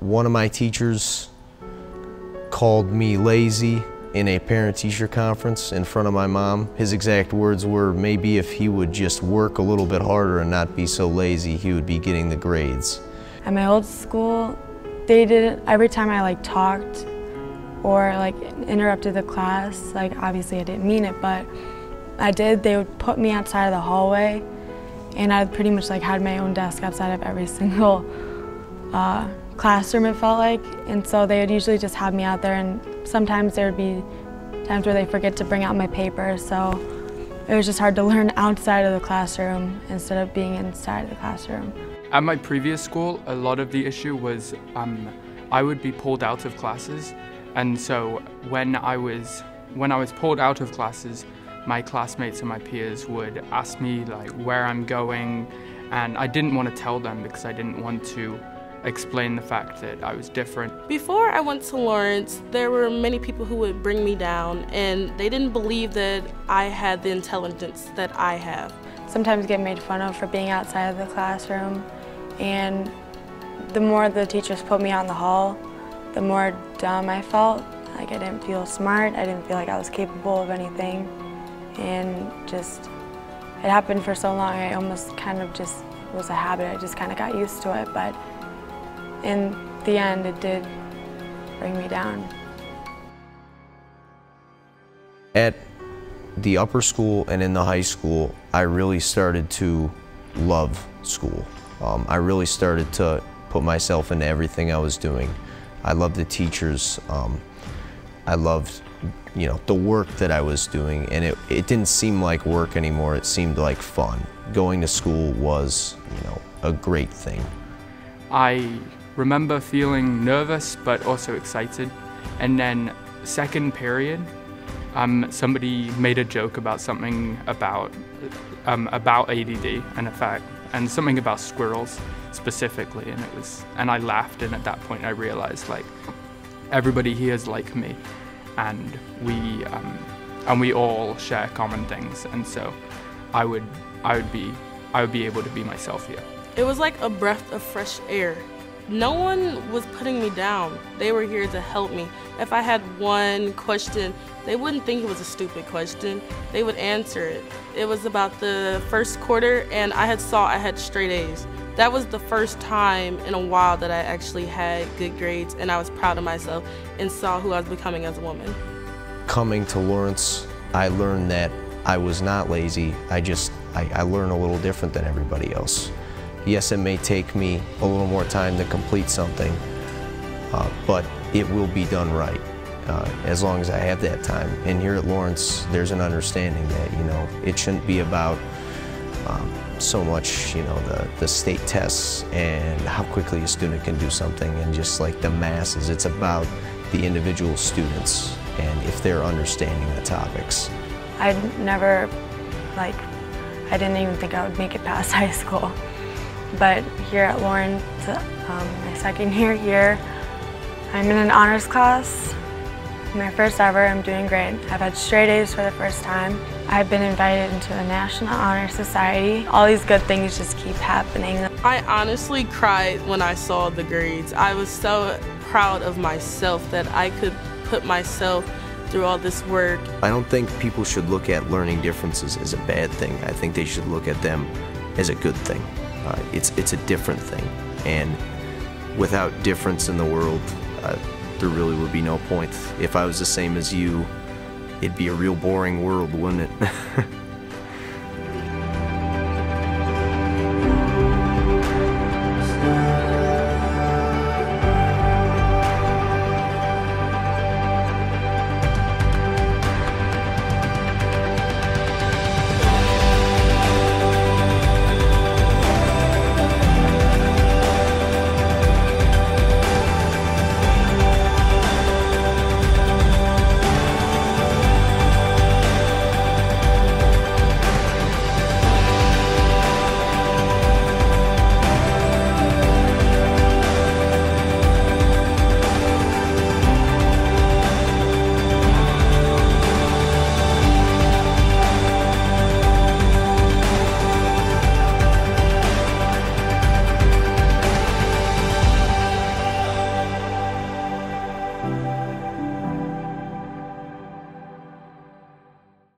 One of my teachers called me lazy in a parent-teacher conference in front of my mom. His exact words were, maybe if he would just work a little bit harder and not be so lazy, he would be getting the grades. At my old school, they did, every time I talked or interrupted the class, obviously I didn't mean it, but I did, they would put me outside of the hallway, and I pretty much had my own desk outside of every single classroom, it felt like. And so they would usually just have me out there, and sometimes there would be times where they forget to bring out my paper, so it was just hard to learn outside of the classroom instead of being inside of the classroom. At my previous school, a lot of the issue was I would be pulled out of classes, and so when I was pulled out of classes, my classmates and my peers would ask me where I'm going, and I didn't want to tell them because I didn't want to explain the fact that I was different. Before I went to Lawrence, there were many people who would bring me down, and they didn't believe that I had the intelligence that I have. Sometimes get made fun of for being outside of the classroom, and the more the teachers put me out in the hall, the more dumb I felt. I didn't feel smart, I didn't feel like I was capable of anything, and just, it happened for so long, I almost just was a habit, I just got used to it, but in the end, it did bring me down. At the upper school and in the high school, I really started to love school. I really started to put myself into everything I was doing. I loved the teachers. I loved, the work that I was doing, and it didn't seem like work anymore. It seemed like fun. Going to school was, a great thing. I remember feeling nervous but also excited, and then second period, somebody made a joke about something about ADD and something about squirrels specifically, and I laughed, and at that point I realized everybody here is like me, and we all share common things, and so I would be able to be myself here. It was like a breath of fresh air. No one was putting me down. They were here to help me. If I had one question, they wouldn't think it was a stupid question. They would answer it. It was about the first quarter, and I had straight A's. That was the first time in a while that I actually had good grades, and I was proud of myself and saw who I was becoming as a woman. Coming to Lawrence, I learned that I was not lazy. I learned a little different than everybody else. Yes, it may take me a little more time to complete something, but it will be done right as long as I have that time. And here at Lawrence, there's an understanding that, it shouldn't be about so much, the state tests and how quickly a student can do something and just the masses. It's about the individual students and if they're understanding the topics. I didn't even think I would make it past high school. But here at Lawrence, my second year here, I'm in an honors class. My first ever, I'm doing great. I've had straight A's for the first time. I've been invited into the National Honor Society. All these good things just keep happening. I honestly cried when I saw the grades. I was so proud of myself that I could put myself through all this work. I don't think people should look at learning differences as a bad thing. I think they should look at them as a good thing. It's a different thing, and without difference in the world, there really would be no point. If I was the same as you, it'd be a real boring world, wouldn't it?